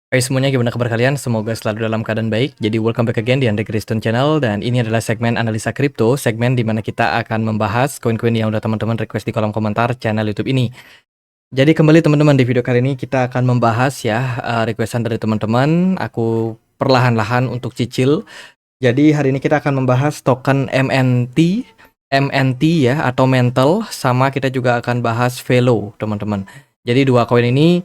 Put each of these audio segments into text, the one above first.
Hai semuanya, gimana kabar kalian? Semoga selalu dalam keadaan baik. Jadi welcome back again di Andre Kristen Channel, dan ini adalah segmen analisa kripto, segmen di mana kita akan membahas koin-koin yang udah teman-teman request di kolom komentar channel YouTube ini. Jadi kembali teman-teman, di video kali ini kita akan membahas ya requestan dari teman-teman. Aku perlahan-lahan untuk cicil. Jadi hari ini kita akan membahas token MNT ya, atau Mental, sama kita juga akan bahas Velo teman-teman. Jadi dua koin ini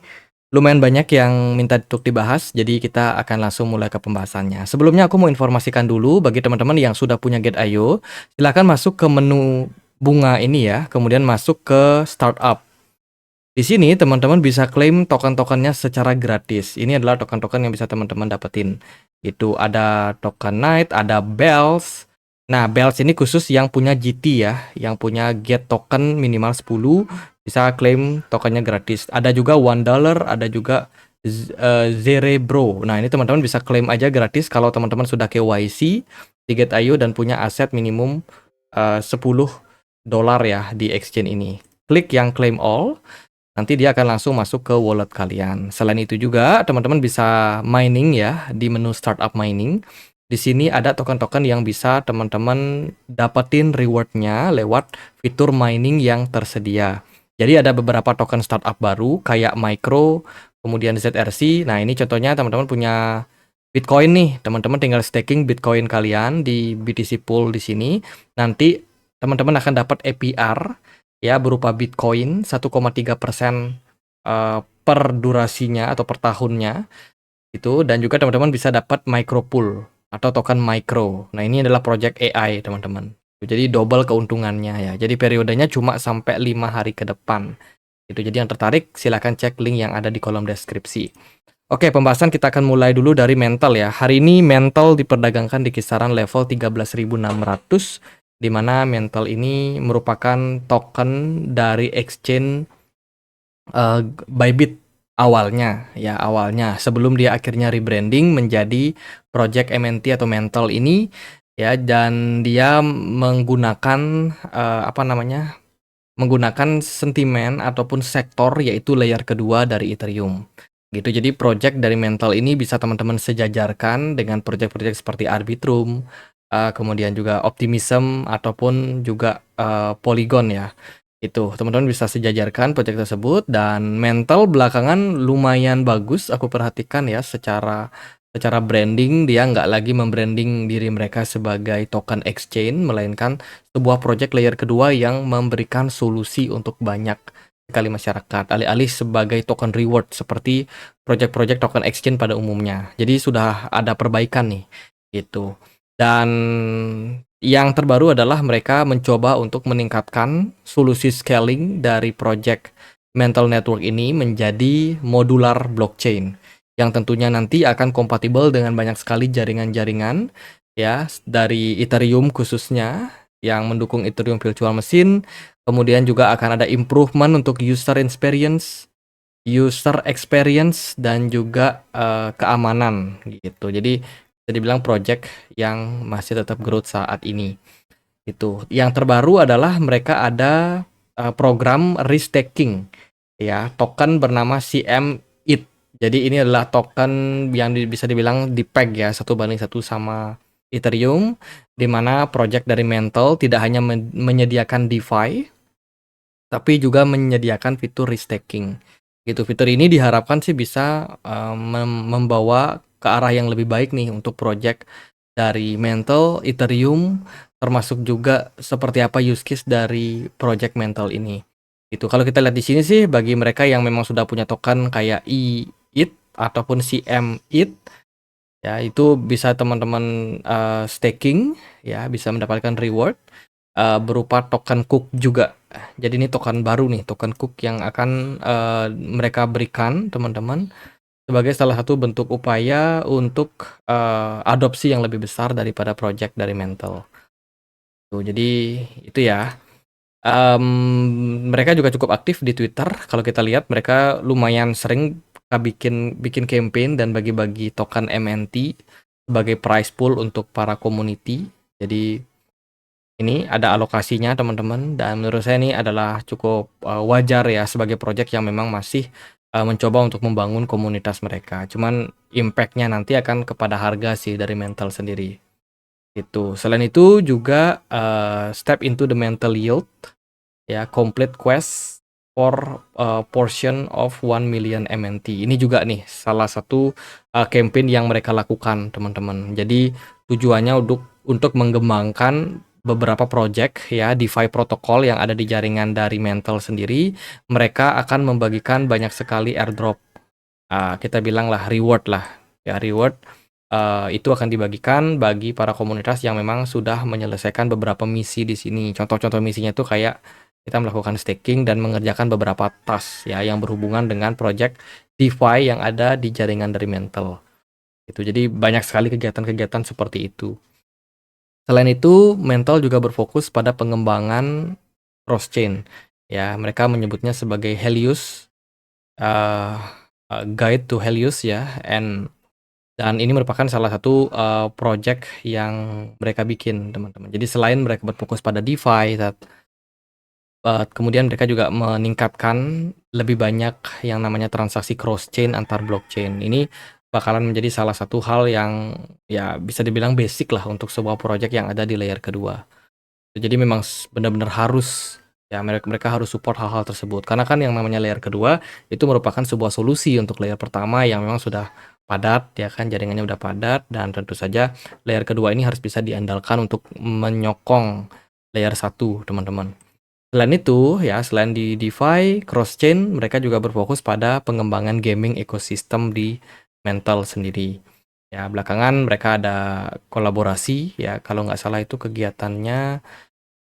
lumayan banyak yang minta untuk dibahas, jadi kita akan langsung mulai ke pembahasannya. Sebelumnya aku mau informasikan dulu bagi teman-teman yang sudah punya Get.io, silakan masuk ke menu bunga ini ya, kemudian masuk ke startup. Di sini teman-teman bisa klaim token-tokennya secara gratis. Ini adalah token-token yang bisa teman-teman dapetin. Itu ada token Night, ada Bells. Nah, Bells ini khusus yang punya GT ya, yang punya Get token minimal 10 bisa klaim tokennya gratis. Ada juga $1, ada juga Zerebro. Nah, ini teman-teman bisa klaim aja gratis kalau teman-teman sudah KYC di Get.io dan punya aset minimum $10 ya di exchange ini. Klik yang claim all. Nanti dia akan langsung masuk ke wallet kalian. Selain itu juga, teman-teman bisa mining ya, di menu startup mining. Di sini ada token-token yang bisa teman-teman dapetin rewardnya lewat fitur mining yang tersedia. Jadi ada beberapa token startup baru, kayak Micro, kemudian ZRC. Nah ini contohnya teman-teman punya Bitcoin nih, teman-teman tinggal staking Bitcoin kalian di BTC Pool di sini. Nanti teman-teman akan dapat APR ya berupa Bitcoin 1,3% per durasinya atau per tahunnya itu, dan juga teman-teman bisa dapat micropool atau token micro. Nah, ini adalah project AI, teman-teman. Jadi double keuntungannya ya. Jadi periodenya cuma sampai 5 hari ke depan. Itu jadi yang tertarik silahkan cek link yang ada di kolom deskripsi. Oke, pembahasan kita akan mulai dulu dari Mental ya. Hari ini Mental diperdagangkan di kisaran level 13.600, di mana Mental ini merupakan token dari exchange Bybit awalnya ya, sebelum dia akhirnya rebranding menjadi Project MNT atau Mental ini ya, dan dia menggunakan menggunakan sentimen ataupun sektor yaitu layer kedua dari Ethereum. Gitu. Jadi project dari Mental ini bisa teman-teman sejajarkan dengan project-project seperti Arbitrum, kemudian juga Optimism ataupun juga Polygon ya. Itu teman-teman bisa sejajarkan project tersebut, dan Mental belakangan lumayan bagus aku perhatikan ya, secara branding dia nggak lagi membranding diri mereka sebagai token exchange, melainkan sebuah project layer kedua yang memberikan solusi untuk banyak sekali masyarakat, alih-alih sebagai token reward seperti project-project token exchange pada umumnya. Jadi sudah ada perbaikan nih gitu. Dan yang terbaru adalah mereka mencoba untuk meningkatkan solusi scaling dari project Mental Network ini menjadi modular blockchain yang tentunya nanti akan kompatibel dengan banyak sekali jaringan-jaringan ya, dari Ethereum khususnya yang mendukung Ethereum Virtual Machine. Kemudian juga akan ada improvement untuk user experience dan juga keamanan gitu. Jadi bisa dibilang project yang masih tetap growth saat ini. Itu. Yang terbaru adalah mereka ada program restaking ya, token bernama CM-ETH. Jadi ini adalah token yang bisa dibilang di-peg ya, 1:1 sama Ethereum, di mana project dari Mental tidak hanya menyediakan DeFi, tapi juga menyediakan fitur restaking. Gitu. Fitur ini diharapkan sih bisa membawa ke arah yang lebih baik nih untuk project dari Mental, Ethereum, termasuk juga seperti apa use case dari project Mental ini. Itu kalau kita lihat di sini sih, bagi mereka yang memang sudah punya token kayak ETH ataupun CM-ETH ya, itu bisa teman-teman staking ya, bisa mendapatkan reward berupa token Cook juga. Jadi ini token baru nih, token Cook yang akan mereka berikan teman-teman sebagai salah satu bentuk upaya untuk adopsi yang lebih besar daripada project dari Mental. Tuh, jadi itu ya. Mereka juga cukup aktif di Twitter. Kalau kita lihat mereka lumayan sering bikin campaign dan bagi-bagi token MNT sebagai prize pool untuk para community. Jadi ini ada alokasinya teman-teman, dan menurut saya ini adalah cukup wajar ya sebagai project yang memang masih mencoba untuk membangun komunitas mereka. Cuman impact-nya nanti akan kepada harga sih dari mental sendiri, gitu. Selain itu juga, step into the mental yield, ya, complete quest for, portion of 1 million MNT. Ini juga nih salah satu, campaign yang mereka lakukan, teman-teman. Jadi tujuannya untuk mengembangkan beberapa project ya, DeFi protokol yang ada di jaringan dari Mantle sendiri. Mereka akan membagikan banyak sekali airdrop, kita bilanglah reward lah, ya reward, itu akan dibagikan bagi para komunitas yang memang sudah menyelesaikan beberapa misi di sini. Contoh-contoh misinya itu kayak kita melakukan staking dan mengerjakan beberapa task ya yang berhubungan dengan project DeFi yang ada di jaringan dari Mantle. Itu jadi banyak sekali kegiatan-kegiatan seperti itu. Selain itu, Mantle juga berfokus pada pengembangan cross chain. Ya, mereka menyebutnya sebagai Helios, uh, Guide to Helios ya, dan ini merupakan salah satu, project yang mereka bikin, teman-teman. Jadi selain mereka berfokus pada DeFi, kemudian mereka juga meningkatkan lebih banyak yang namanya transaksi cross chain antar blockchain. Ini bakalan menjadi salah satu hal yang ya bisa dibilang basic lah untuk sebuah project yang ada di layer kedua. Jadi memang benar-benar harus ya mereka harus support hal-hal tersebut. Karena kan yang namanya layer kedua itu merupakan sebuah solusi untuk layer pertama yang memang sudah padat ya kan, jaringannya udah padat, dan tentu saja layer kedua ini harus bisa diandalkan untuk menyokong layer satu, teman-teman. Selain itu ya, selain di DeFi, cross chain, mereka juga berfokus pada pengembangan gaming ekosistem di Mantle sendiri. Ya, belakangan mereka ada kolaborasi ya, kalau nggak salah itu kegiatannya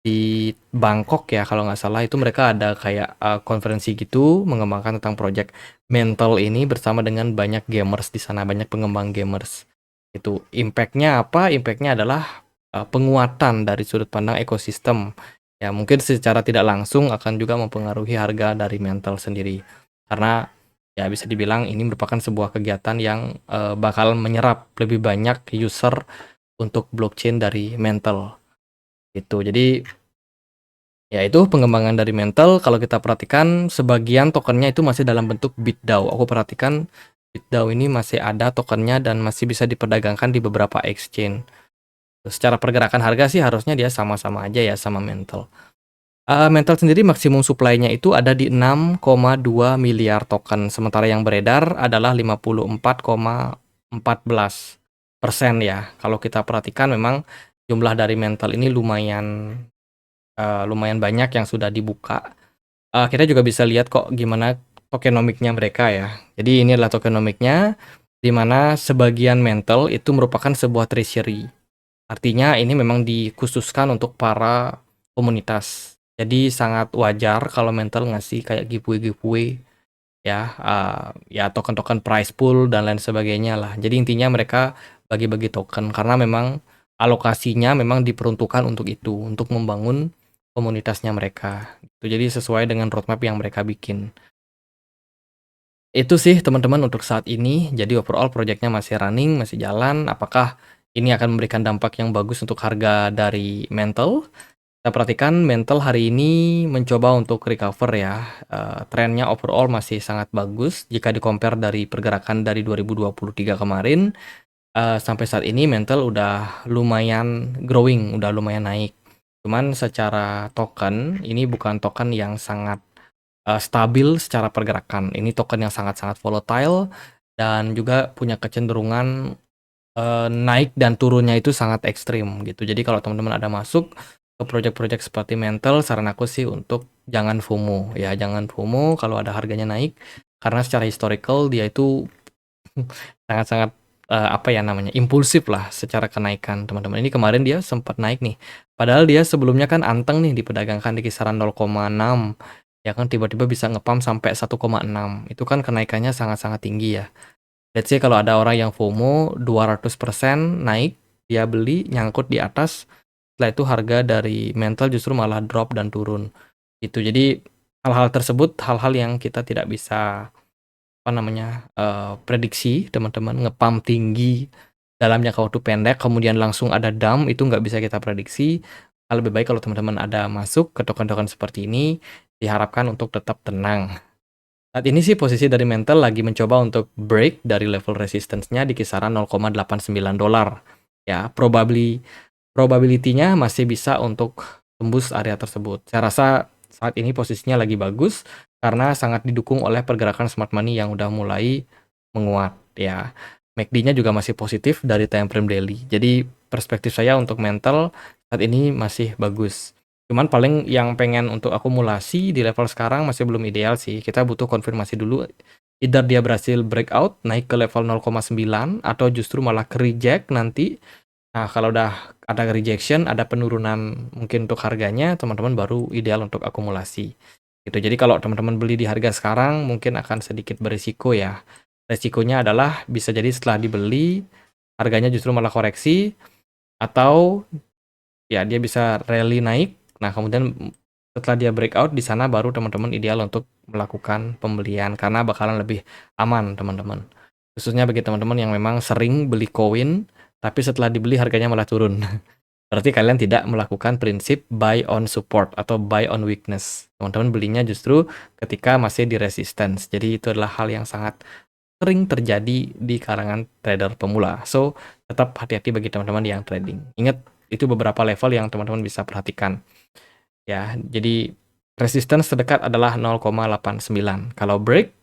di Bangkok ya, kalau nggak salah itu mereka ada kayak, konferensi gitu mengembangkan tentang project Mantle ini bersama dengan banyak gamers di sana, banyak pengembang gamers. Itu impact-nya apa? Impact-nya adalah, penguatan dari sudut pandang ekosistem. Ya mungkin secara tidak langsung akan juga mempengaruhi harga dari Mantle sendiri. Karena ya bisa dibilang ini merupakan sebuah kegiatan yang, bakal menyerap lebih banyak user untuk blockchain dari Mantle, gitu. Jadi ya itu pengembangan dari Mantle. Kalau kita perhatikan sebagian tokennya itu masih dalam bentuk BitDAO. Aku perhatikan BitDAO ini masih ada tokennya dan masih bisa diperdagangkan di beberapa exchange. Secara pergerakan harga sih harusnya dia sama-sama aja ya sama Mantle. Mantle sendiri maksimum supply-nya itu ada di 6,2 miliar token, sementara yang beredar adalah 54,14% ya. Kalau kita perhatikan memang jumlah dari Mantle ini lumayan banyak yang sudah dibuka. Kita juga bisa lihat kok gimana tokenomiknya mereka ya. Jadi ini adalah tokenomiknya, di mana sebagian Mantle itu merupakan sebuah treasury. Artinya ini memang dikhususkan untuk para komunitas. Jadi sangat wajar kalau Mantle ngasih kayak giveaway-giveaway ya, ya token-token prize pool dan lain sebagainya lah. Jadi intinya mereka bagi-bagi token karena memang alokasinya memang diperuntukkan untuk itu, untuk membangun komunitasnya mereka, gitu. Jadi sesuai dengan roadmap yang mereka bikin. Itu sih teman-teman untuk saat ini. Jadi overall project-nya masih running, masih jalan. Apakah ini akan memberikan dampak yang bagus untuk harga dari Mantle? Kita perhatikan Mantle hari ini mencoba untuk recover ya. Trennya overall masih sangat bagus jika di-compare dari pergerakan dari 2023 kemarin. Sampai saat ini Mantle udah lumayan growing, udah lumayan naik. Cuman secara token, ini bukan token yang sangat, stabil secara pergerakan. Ini token yang sangat-sangat volatile dan juga punya kecenderungan, naik dan turunnya itu sangat ekstrim gitu. Jadi kalau teman-teman ada masuk ke project-project seperti Mantle, saran aku sih untuk jangan FOMO ya, jangan FOMO kalau ada harganya naik, karena secara historical dia itu sangat-sangat, apa ya namanya, impulsif lah secara kenaikan, teman-teman. Ini kemarin dia sempat naik nih, padahal dia sebelumnya kan anteng nih diperdagangkan di kisaran 0,6, ya kan, tiba-tiba bisa nge-pump sampai 1,6. Itu kan kenaikannya sangat-sangat tinggi ya. Let's say kalau ada orang yang FOMO 200% naik, dia beli, nyangkut di atas, setelah itu harga dari Mantle justru malah drop dan turun, gitu. Jadi hal-hal tersebut, hal-hal yang kita tidak bisa apa namanya, prediksi, teman-teman. Nge-pump tinggi dalam jangka waktu pendek, kemudian langsung ada dump, itu nggak bisa kita prediksi. Lebih baik kalau teman-teman ada masuk ke token-token seperti ini, diharapkan untuk tetap tenang. Saat ini sih posisi dari Mantle lagi mencoba untuk break dari level resistance-nya di kisaran $0,89. Ya, probability-nya masih bisa untuk tembus area tersebut. Saya rasa saat ini posisinya lagi bagus karena sangat didukung oleh pergerakan smart money yang udah mulai menguat ya. MACD-nya juga masih positif dari time frame daily. Jadi perspektif saya untuk Mantle saat ini masih bagus. Cuman paling yang pengen untuk akumulasi di level sekarang masih belum ideal sih. Kita butuh konfirmasi dulu. Either dia berhasil breakout naik ke level 0,9 atau justru malah ke reject nanti. Nah, kalau udah ada rejection, ada penurunan mungkin untuk harganya, teman-teman baru ideal untuk akumulasi. Gitu. Jadi kalau teman-teman beli di harga sekarang mungkin akan sedikit berisiko ya. Resikonya adalah bisa jadi setelah dibeli harganya justru malah koreksi atau ya dia bisa rally naik. Nah, kemudian setelah dia breakout di sana baru teman-teman ideal untuk melakukan pembelian karena bakalan lebih aman, teman-teman. Khususnya bagi teman-teman yang memang sering beli koin tapi setelah dibeli harganya malah turun. Berarti kalian tidak melakukan prinsip buy on support atau buy on weakness. Teman-teman belinya justru ketika masih di resistance. Jadi itu adalah hal yang sangat sering terjadi di kalangan trader pemula. So, tetap hati-hati bagi teman-teman yang trading. Ingat, itu beberapa level yang teman-teman bisa perhatikan. Ya, jadi resistance terdekat adalah 0,89. Kalau break,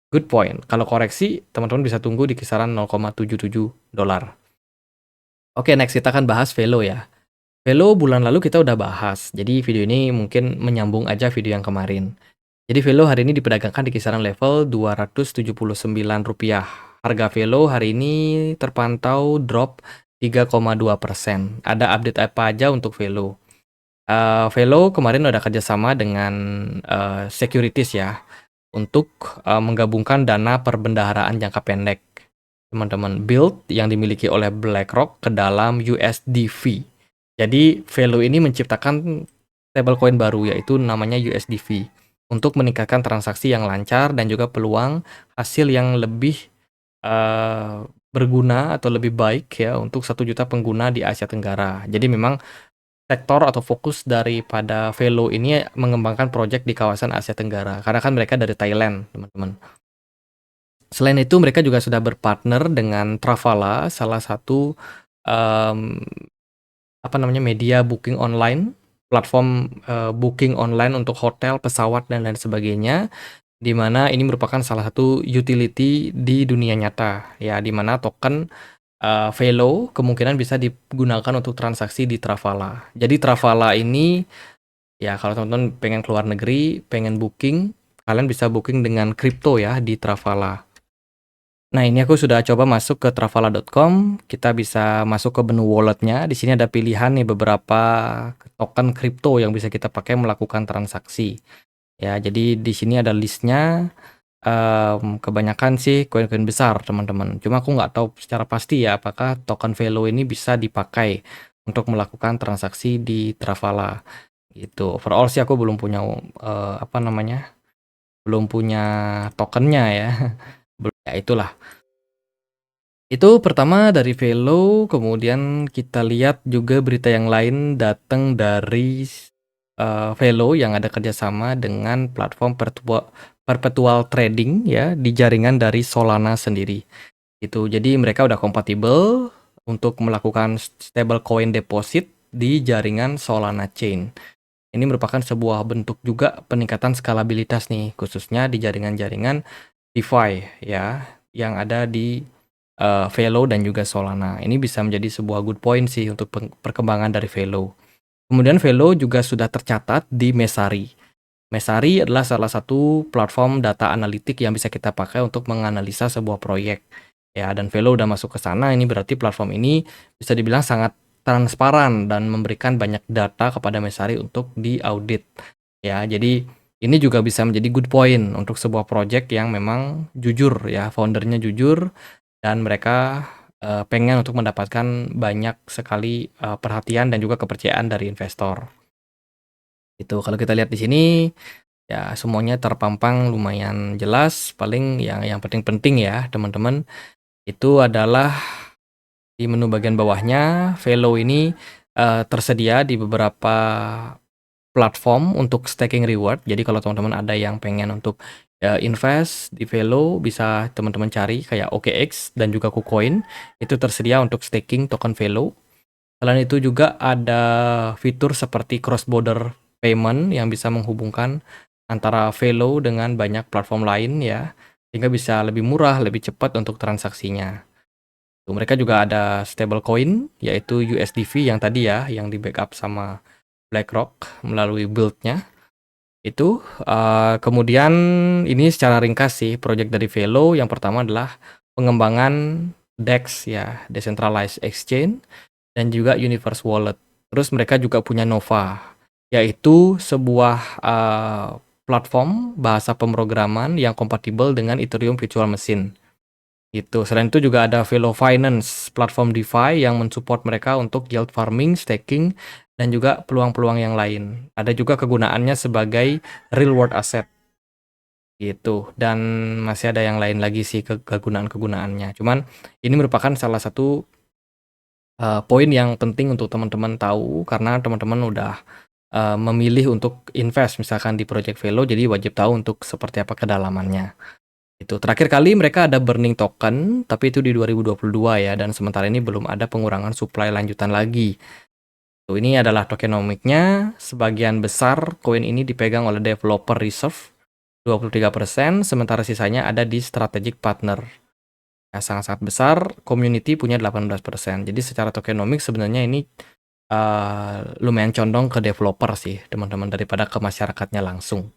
good point. Kalau koreksi, teman-teman bisa tunggu di kisaran $0,77. Oke, next kita akan bahas Velo ya. Velo bulan lalu kita udah bahas, jadi video ini mungkin menyambung aja video yang kemarin. Jadi Velo hari ini diperdagangkan di kisaran level Rp279. Harga Velo hari ini terpantau drop 3,2%. Ada update apa aja untuk Velo? Velo kemarin udah kerjasama dengan securities ya, untuk menggabungkan dana perbendaharaan jangka pendek. Teman-teman, build yang dimiliki oleh BlackRock ke dalam USDV. Jadi Velo ini menciptakan stablecoin baru yaitu namanya USDV untuk meningkatkan transaksi yang lancar dan juga peluang hasil yang lebih berguna atau lebih baik ya untuk 1 juta pengguna di Asia Tenggara. Jadi memang sektor atau fokus daripada Velo ini mengembangkan proyek di kawasan Asia Tenggara karena kan mereka dari Thailand, teman-teman. Selain itu mereka juga sudah berpartner dengan Travala, salah satu media booking online, platform booking online untuk hotel, pesawat dan lain sebagainya, di mana ini merupakan salah satu utility di dunia nyata ya, di mana token Velo kemungkinan bisa digunakan untuk transaksi di Travala. Jadi Travala ini ya kalau teman-teman pengen keluar negeri, pengen booking, kalian bisa booking dengan kripto ya di Travala. Nah, ini aku sudah coba masuk ke travala.com. Kita bisa masuk ke menu wallet-nya. Di sini ada pilihan nih beberapa token kripto yang bisa kita pakai melakukan transaksi. Ya, jadi di sini ada list-nya. Kebanyakan sih koin-koin besar, teman-teman. Cuma aku nggak tahu secara pasti ya apakah token Velo ini bisa dipakai untuk melakukan transaksi di Travala. Gitu. Overall sih aku belum punya belum punya tokennya ya. Ya itulah. Itu pertama dari Velo, kemudian kita lihat juga berita yang lain datang dari Velo yang ada kerjasama dengan platform perpetual trading ya di jaringan dari Solana sendiri. Itu jadi mereka udah kompatibel untuk melakukan stablecoin deposit di jaringan Solana Chain. Ini merupakan sebuah bentuk juga peningkatan skalabilitas nih, khususnya di jaringan-jaringan DeFi ya yang ada di Velo dan juga Solana. Ini bisa menjadi sebuah good point sih untuk perkembangan dari Velo. Kemudian Velo juga sudah tercatat di Messari. Messari adalah salah satu platform data analitik yang bisa kita pakai untuk menganalisa sebuah proyek. Ya, dan Velo udah masuk ke sana, ini berarti platform ini bisa dibilang sangat transparan dan memberikan banyak data kepada Messari untuk diaudit. Ya, jadi ini juga bisa menjadi good point untuk sebuah proyek yang memang jujur ya, foundernya jujur dan mereka pengen untuk mendapatkan banyak sekali perhatian dan juga kepercayaan dari investor. Itu kalau kita lihat di sini ya semuanya terpampang lumayan jelas. Paling yang penting-penting ya teman-teman itu adalah di menu bagian bawahnya Velo ini tersedia di beberapa platform untuk staking reward. Jadi kalau teman-teman ada yang pengen untuk invest di Velo bisa teman-teman cari kayak OKX dan juga KuCoin, itu tersedia untuk staking token Velo. Selain itu juga ada fitur seperti cross border payment yang bisa menghubungkan antara Velo dengan banyak platform lain ya, sehingga bisa lebih murah, lebih cepat untuk transaksinya. Tuh, mereka juga ada stablecoin yaitu USDV yang tadi ya, yang di-backup sama BlackRock melalui build-nya. Itu, kemudian ini secara ringkas sih project dari Velo, yang pertama adalah pengembangan DEX ya, Decentralized Exchange, dan juga Universe Wallet. Terus mereka juga punya Nova, yaitu sebuah, platform bahasa pemrograman yang kompatibel dengan Ethereum Virtual Machine, gitu. Selain itu juga ada Velo Finance, platform DeFi yang mensupport mereka untuk yield farming, staking, dan juga peluang-peluang yang lain. Ada juga kegunaannya sebagai real world asset, gitu. Dan masih ada yang lain lagi sih kegunaan-kegunaannya. Cuman ini merupakan salah satu poin yang penting untuk teman-teman tahu karena teman-teman udah memilih untuk invest misalkan di Project Velo, jadi wajib tahu untuk seperti apa kedalamannya. Itu terakhir kali mereka ada burning token, tapi itu di 2022 ya, dan sementara ini belum ada pengurangan supply lanjutan lagi. Tuh, ini adalah tokenomiknya. Sebagian besar koin ini dipegang oleh developer reserve 23%, sementara sisanya ada di strategic partner. Ya, sangat-sangat besar, community punya 18%. Jadi secara tokenomik sebenarnya ini lumayan condong ke developer sih, teman-teman, daripada ke masyarakatnya langsung.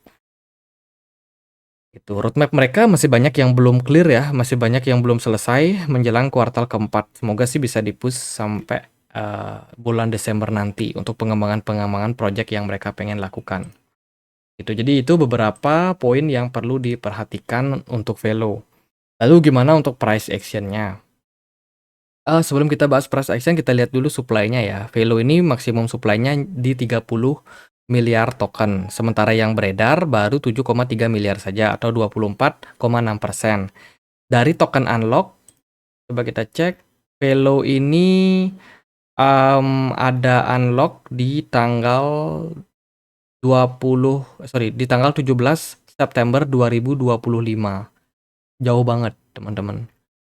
Itu roadmap mereka masih banyak yang belum clear ya, masih banyak yang belum selesai menjelang kuartal keempat. Semoga sih bisa di-push sampai bulan Desember nanti untuk pengembangan-pengembangan project yang mereka pengen lakukan. Itu jadi itu beberapa poin yang perlu diperhatikan untuk Velo. Lalu gimana untuk price action-nya? Sebelum kita bahas price action, kita lihat dulu supply-nya ya. Velo ini maksimum supply-nya di 30 miliar token, sementara yang beredar baru 7,3 miliar saja atau 24,6%. Dari token unlock, coba kita cek, Velo ini ada unlock di tanggal 17 September 2025. Jauh banget, teman-teman.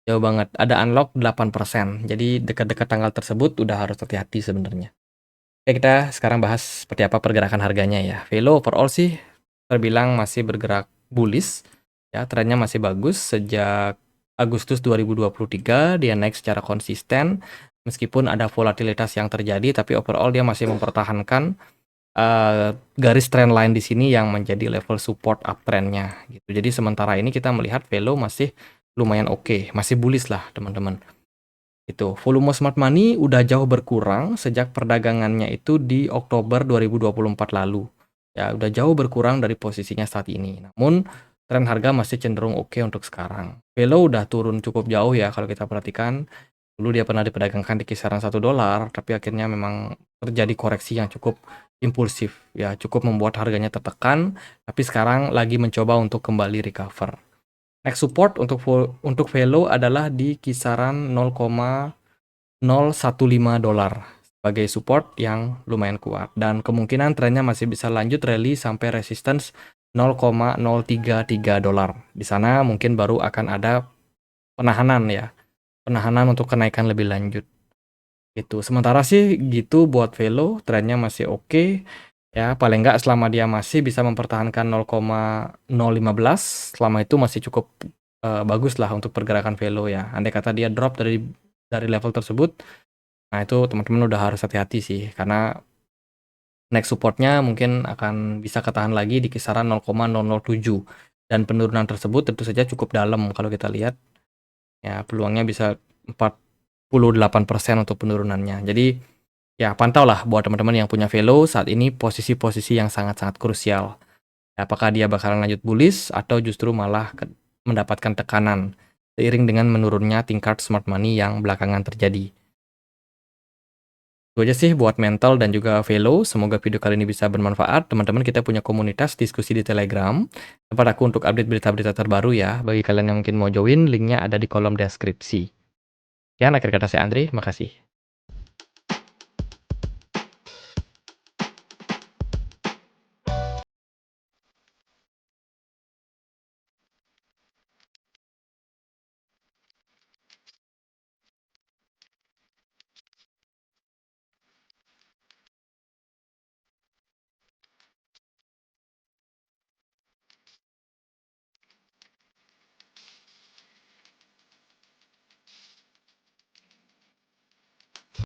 Jauh banget. Ada unlock 8%. Jadi dekat-dekat tanggal tersebut udah harus hati-hati sebenarnya. Oke, kita sekarang bahas seperti apa pergerakan harganya ya. Velo overall sih terbilang masih bergerak bullish ya, trennya masih bagus sejak Agustus 2023 dia naik secara konsisten meskipun ada volatilitas yang terjadi, tapi overall dia masih mempertahankan garis trend line di sini yang menjadi level support uptrendnya gitu. Jadi sementara ini kita melihat Velo masih lumayan oke, masih bullish lah teman-teman. Itu volume smart money udah jauh berkurang sejak perdagangannya itu di Oktober 2024 lalu. Ya, udah jauh berkurang dari posisinya saat ini. Namun tren harga masih cenderung oke untuk sekarang. Velo udah turun cukup jauh ya kalau kita perhatikan. Dulu dia pernah diperdagangkan di kisaran $1, tapi akhirnya memang terjadi koreksi yang cukup impulsif ya, cukup membuat harganya tertekan, tapi sekarang lagi mencoba untuk kembali recover. Next support untuk Velo adalah di kisaran $0,015 sebagai support yang lumayan kuat, dan kemungkinan trennya masih bisa lanjut rally sampai resistance $0,033. Di sana mungkin baru akan ada penahanan ya, penahanan untuk kenaikan lebih lanjut. Gitu. Sementara sih gitu buat Velo, trennya masih oke. Ya, paling nggak selama dia masih bisa mempertahankan 0,015, selama itu masih cukup bagus lah untuk pergerakan Velo ya. Andai kata dia drop dari level tersebut, nah itu teman-teman udah harus hati-hati sih, karena next supportnya mungkin akan bisa ketahan lagi di kisaran 0,007, dan penurunan tersebut tentu saja cukup dalam kalau kita lihat. Ya, peluangnya bisa 48% untuk penurunannya. Jadi ya pantaulah buat teman-teman yang punya Velo saat ini posisi-posisi yang sangat-sangat krusial. Apakah dia bakalan lanjut bullish atau justru malah mendapatkan tekanan seiring dengan menurunnya tingkat smart money yang belakangan terjadi. Itu aja sih buat mental dan juga Velo. Semoga video kali ini bisa bermanfaat. Teman-teman, kita punya komunitas diskusi di Telegram. Tempat aku untuk update berita-berita terbaru ya. Bagi kalian yang mungkin mau join, linknya ada di kolom deskripsi. Sekian akhir kata saya Andri, makasih.